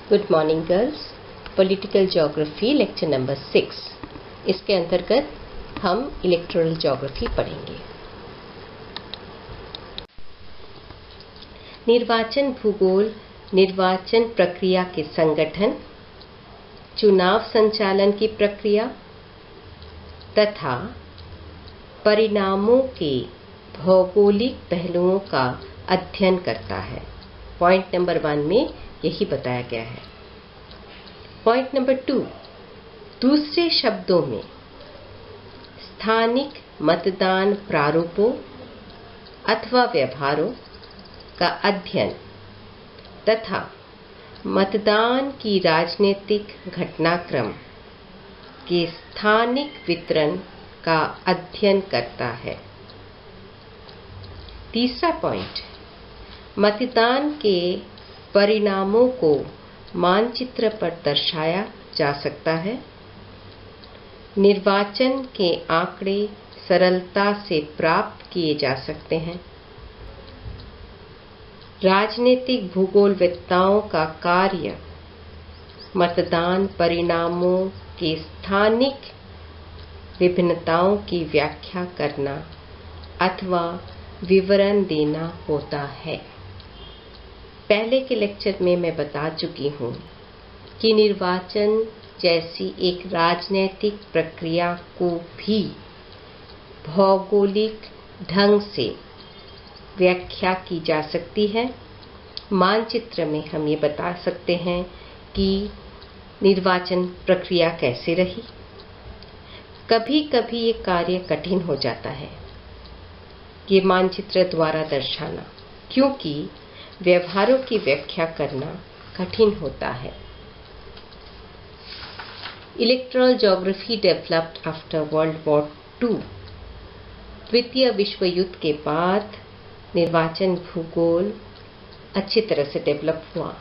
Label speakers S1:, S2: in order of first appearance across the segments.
S1: Good morning girls. Political geography lecture number 6। इसके अंतर्गत हम इलेक्टोरल ज्योग्राफी पढ़ेंगे। निर्वाचन भूगोल निर्वाचन प्रक्रिया के संगठन, चुनाव संचालन की प्रक्रिया तथा परिणामों के भौगोलिक पहलुओं का अध्ययन करता है। पॉइंट नंबर 1 में यही बताया गया है। पॉइंट नंबर 2, दूसरे शब्दों में स्थानिक मतदान प्रारूपों अथवा व्यवहारों का अध्ययन तथा मतदान की राजनीतिक घटनाक्रम के स्थानिक वितरण का अध्ययन करता है। तीसरा पॉइंट, मतदान के परिणामों को मानचित्र पर दर्शाया जा सकता है। निर्वाचन के आंकड़े सरलता से प्राप्त किए जा सकते हैं। राजनीतिक भूगोलवेत्ताओं का कार्य मतदान परिणामों के स्थानिक विभिन्नताओं की व्याख्या करना अथवा विवरण देना होता है। पहले के लेक्चर में मैं बता चुकी हूँ कि निर्वाचन जैसी एक राजनीतिक प्रक्रिया को भी भौगोलिक ढंग से व्याख्या की जा सकती है। मानचित्र में हम ये बता सकते हैं कि निर्वाचन प्रक्रिया कैसे रही। कभी कभी ये कार्य कठिन हो जाता है, ये मानचित्र द्वारा दर्शाना, क्योंकि व्यवहारों की व्याख्या करना कठिन होता है। Electoral geography developed after world war II। द्वितीय विश्व युद्ध के बाद निर्वाचन भूगोल अच्छी तरह से डेवलप हुआ,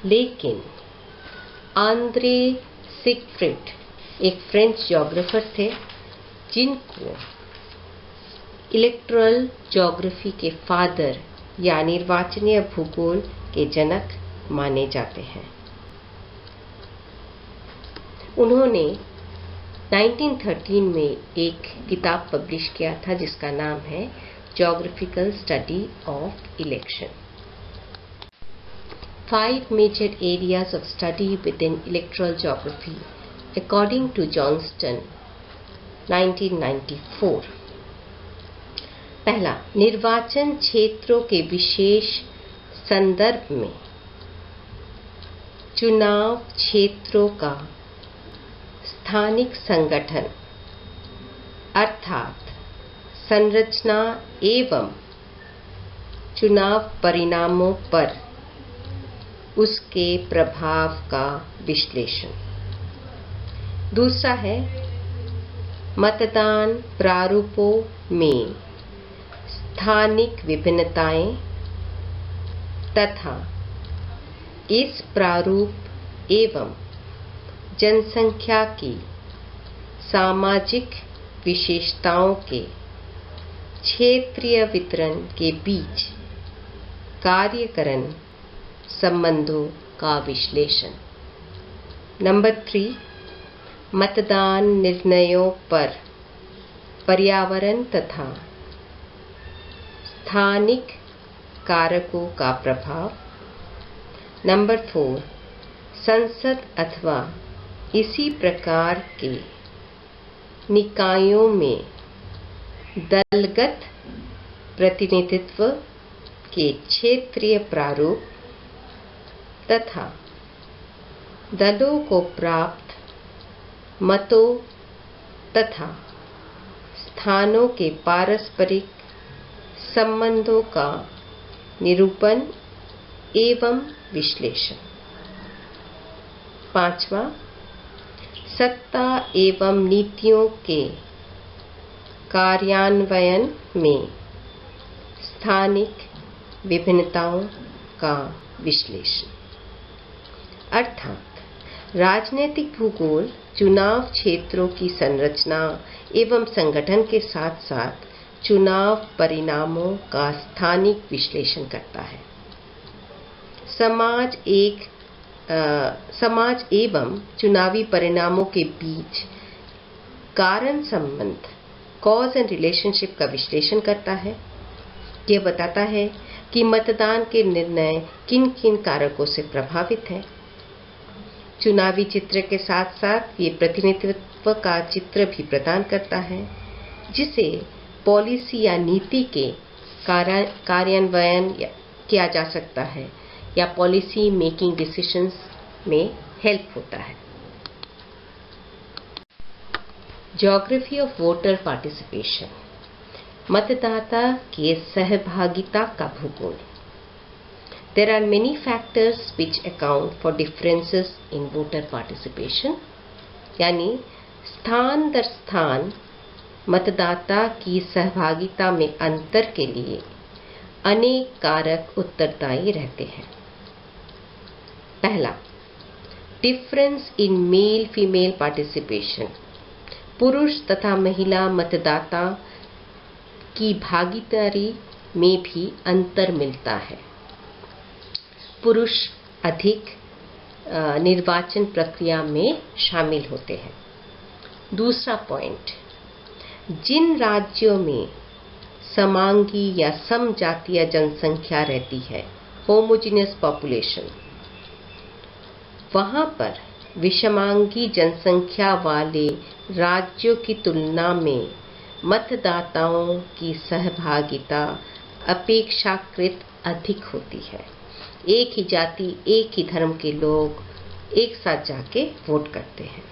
S1: लेकिन आंद्रे सिगफ्रिड एक फ्रेंच ज्योग्राफर थे जिनको इलेक्टोरल ज्योग्राफी के फादर या निर्वाचनीय भूगोल के जनक माने जाते हैं। उन्होंने 1913 में एक किताब पब्लिश किया था जिसका नाम है geographical study of election. 5 major areas of study within electoral geography according to Johnston 1994। पहला, निर्वाचन क्षेत्रों के विशेष संदर्भ में चुनाव क्षेत्रों का स्थानिक संगठन अर्थात संरचना एवं चुनाव परिणामों पर उसके प्रभाव का विश्लेषण। दूसरा है मतदान प्रारूपों में स्थानिक विभिन्नताएं तथा इस प्रारूप एवं जनसंख्या की सामाजिक विशेषताओं के क्षेत्रीय वितरण के बीच कार्यकरण संबंधों का विश्लेषण। नंबर 3, मतदान निर्णयों पर पर्यावरण तथा स्थानिक कारकों का प्रभाव। नंबर 4, संसद अथवा इसी प्रकार के निकायों में दलगत प्रतिनिधित्व के क्षेत्रीय प्रारूप तथा दलों को प्राप्त मतों तथा स्थानों के पारस्परिक संबंधों का निरूपण एवं विश्लेषण। 5वां, सत्ता एवं नीतियों के कार्यान्वयन में स्थानिक विभिन्नताओं का विश्लेषण। अर्थात राजनीतिक भूगोल चुनाव क्षेत्रों की संरचना एवं संगठन के साथ साथ चुनाव परिणामों का स्थानिक विश्लेषण करता है। समाज एक समाज एवं चुनावी परिणामों के बीच कारण संबंध कॉज एंड रिलेशनशिप का विश्लेषण करता है। यह बताता है कि मतदान के निर्णय किन किन कारकों से प्रभावित है। चुनावी चित्र के साथ साथ ये प्रतिनिधित्व का चित्र भी प्रदान करता है, जिसे पॉलिसी या नीति के कार्यान्वयन किया जा सकता है या पॉलिसी मेकिंग डिसीजंस में हेल्प होता है। ज्योग्राफी ऑफ वोटर पार्टिसिपेशन, मतदाता के सहभागिता का भूगोल। There are many factors which account for differences in voter participation, यानी स्थान दर स्थान मतदाता की सहभागिता में अंतर के लिए अनेक कारक उत्तरदायी रहते हैं। पहला, difference in male female participation, पुरुष तथा महिला मतदाता की भागीदारी में भी अंतर मिलता है। पुरुष अधिक निर्वाचन प्रक्रिया में शामिल होते हैं। दूसरा पॉइंट, जिन राज्यों में समांगी या समजातीय जनसंख्या रहती है, होमोजेनियस पॉपुलेशन, वहां पर विषमांगी जनसंख्या वाले राज्यों की तुलना में मतदाताओं की सहभागिता अपेक्षाकृत अधिक होती है। एक ही जाति, एक ही धर्म के लोग एक साथ जाके वोट करते हैं।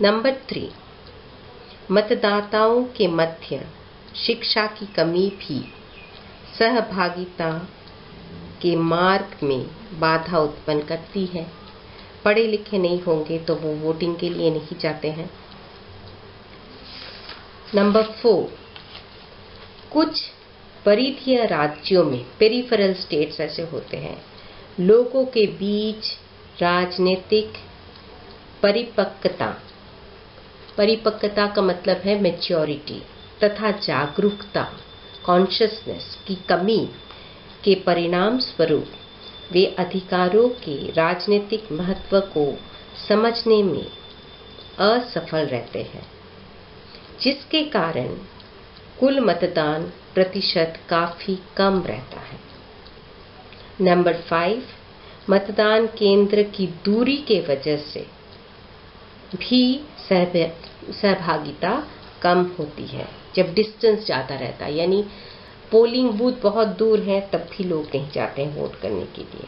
S1: नंबर 3, मतदाताओं के मध्य शिक्षा की कमी भी सहभागिता के मार्ग में बाधा उत्पन्न करती है। पढ़े लिखे नहीं होंगे तो वो वोटिंग के लिए नहीं जाते हैं। नंबर 4, कुछ परिधीय राज्यों में, पेरिफेरल स्टेट्स ऐसे होते हैं, लोगों के बीच राजनीतिक परिपक्वता का मतलब है मैच्योरिटी तथा जागरूकता, कॉन्शियसनेस की कमी के परिणाम स्वरूप वे अधिकारों के राजनीतिक महत्व को समझने में असफल रहते हैं, जिसके कारण कुल मतदान प्रतिशत काफी कम रहता है। नंबर 5, मतदान केंद्र की दूरी के वजह से भी सहभागिता कम होती है। जब डिस्टेंस ज़्यादा रहता है, यानी पोलिंग बूथ बहुत दूर है, तब भी लोग नहीं जाते हैं वोट करने के लिए।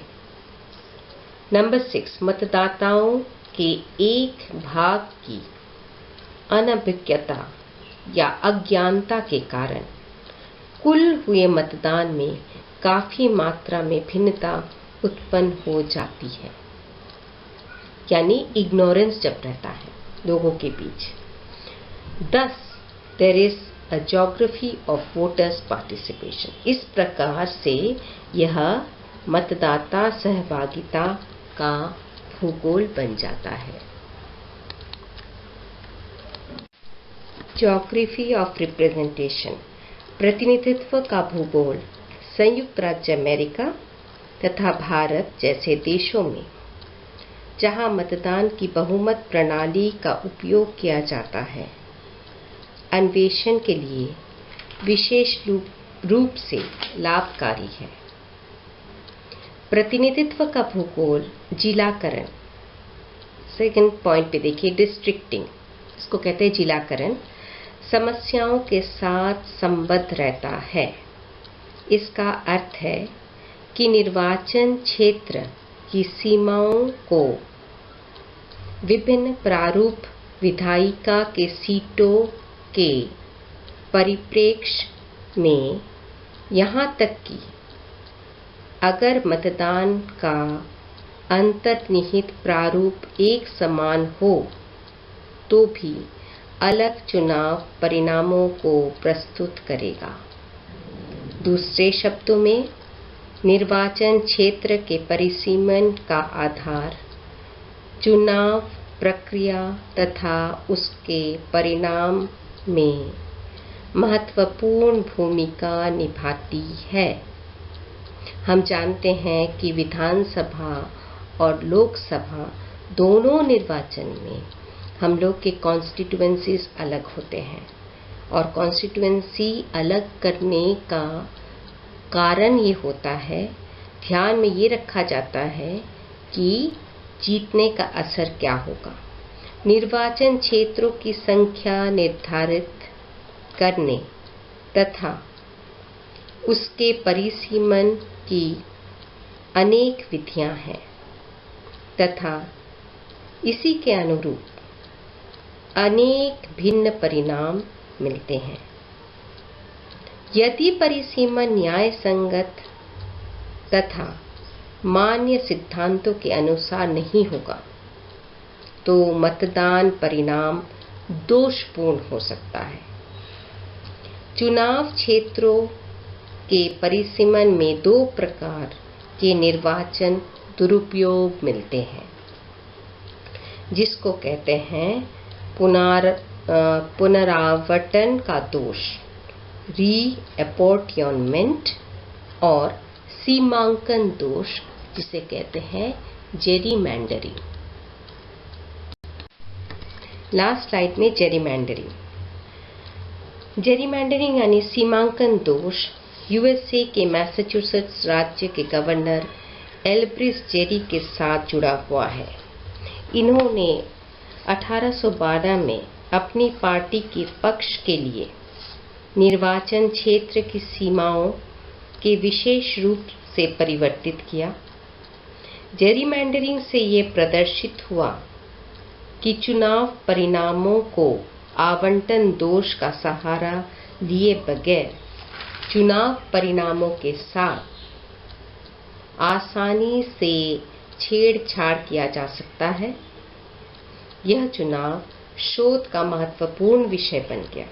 S1: नंबर 6, मतदाताओं के एक भाग की अनभिज्ञता या अज्ञानता के कारण कुल हुए मतदान में काफी मात्रा में भिन्नता उत्पन्न हो जाती है, यानी इग्नोरेंस जब रहता है लोगों के बीच। Thus, there is a geography of voters participation. इस प्रकार से यह मतदाता सहभागिता का भूगोल बन जाता है। ज्योग्राफी ऑफ रिप्रेजेंटेशन, प्रतिनिधित्व का भूगोल संयुक्त राज्य अमेरिका तथा भारत जैसे देशों में, जहां मतदान की बहुमत प्रणाली का उपयोग किया जाता है, अन्वेषण के लिए विशेष रूप से लाभकारी है। प्रतिनिधित्व का भूगोल जिलाकरण, सेकंड पॉइंट पे देखिए, डिस्ट्रिक्टिंग, इसको कहते हैं जिलाकरण, समस्याओं के साथ संबद्ध रहता है। इसका अर्थ है कि निर्वाचन क्षेत्र की सीमाओं को विभिन्न प्रारूप विधायिका के सीटों के परिप्रेक्ष्य में, यहाँ तक कि अगर मतदान का अंतर्निहित प्रारूप एक समान हो तो भी अलग चुनाव परिणामों को प्रस्तुत करेगा। दूसरे शब्दों में, निर्वाचन क्षेत्र के परिसीमन का आधार चुनाव प्रक्रिया तथा उसके परिणाम में महत्वपूर्ण भूमिका निभाती है। हम जानते हैं कि विधानसभा और लोकसभा दोनों निर्वाचन में हम लोग के कॉन्स्टिट्यूएंसीज अलग होते हैं और कॉन्स्टिट्यूएंसी अलग करने का कारण ये होता है, ध्यान में ये रखा जाता है कि जीतने का असर क्या होगा। निर्वाचन क्षेत्रों की संख्या निर्धारित करने तथा उसके परिसीमन की अनेक विधियां हैं तथा इसी के अनुरूप अनेक भिन्न परिणाम मिलते हैं। यदि परिसीमन न्याय संगत तथा मान्य सिद्धांतों के अनुसार नहीं होगा तो मतदान परिणाम दोषपूर्ण हो सकता है। चुनाव क्षेत्रों के परिसीमन में दो प्रकार के निर्वाचन दुरुपयोग मिलते हैं, जिसको कहते हैं पुनरावर्तन का दोष, रीअपॉर्टियनमेंट, और सीमांकन दोष, जिसे कहते हैं जेरीमैंडरिंग। लास्ट स्लाइड में जेरीमैंडरिंग यानी सीमांकन दोष यूएसए के मैसाचुसेट्स राज्य के गवर्नर एल्ब्रिज जेरी के साथ जुड़ा हुआ है। इन्होंने 1812 में अपनी पार्टी के पक्ष के लिए निर्वाचन क्षेत्र की सीमाओं के विशेष रूप से परिवर्तित किया। जेरीमैंडरिंग से ये प्रदर्शित हुआ कि चुनाव परिणामों को आवंटन दोष का सहारा लिए बगैर चुनाव परिणामों के साथ आसानी से छेड़छाड़ किया जा सकता है। यह चुनाव शोध का महत्वपूर्ण विषय बन गया।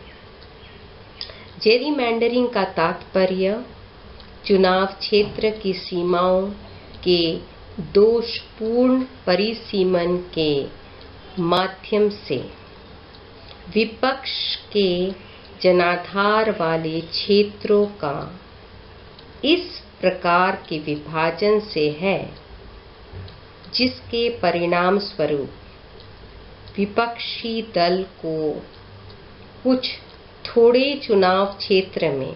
S1: जेरीमैंडरिंग का तात्पर्य चुनाव क्षेत्र की सीमाओं के दोषपूर्ण परिसीमन के माध्यम से विपक्ष के जनाधार वाले क्षेत्रों का इस प्रकार के विभाजन से है, जिसके परिणाम स्वरूप विपक्षी दल को कुछ थोड़े चुनाव क्षेत्र में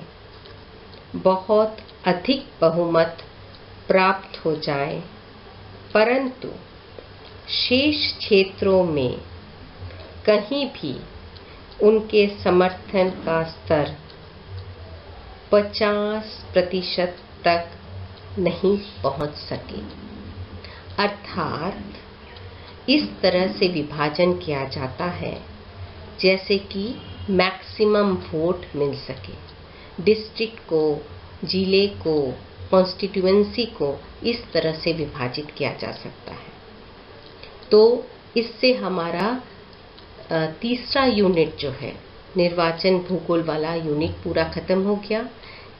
S1: बहुत अधिक बहुमत प्राप्त हो जाए, परंतु शेष क्षेत्रों में कहीं भी उनके समर्थन का स्तर 50% तक नहीं पहुंच सके। अर्थात इस तरह से विभाजन किया जाता है जैसे कि मैक्सिमम वोट मिल सके। डिस्ट्रिक्ट को, जिले को, कॉन्स्टिट्यूएंसी को इस तरह से विभाजित किया जा सकता है। तो इससे हमारा तीसरा यूनिट जो है निर्वाचन भूगोल वाला यूनिट पूरा खत्म हो गया।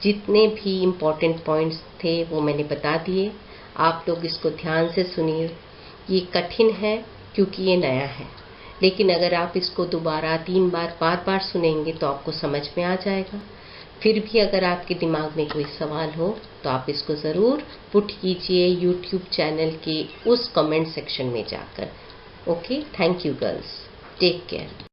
S1: जितने भी इम्पोर्टेंट पॉइंट्स थे वो मैंने बता दिए। आप लोग इसको ध्यान से सुनिए। ये कठिन है क्योंकि ये नया है, लेकिन अगर आप इसको दोबारा 3 बार बार बार सुनेंगे तो आपको समझ में आ जाएगा। फिर भी अगर आपके दिमाग में कोई सवाल हो तो आप इसको ज़रूर पुट कीजिए यूट्यूब चैनल के उस कमेंट सेक्शन में जाकर। Okay, thank you girls, take care.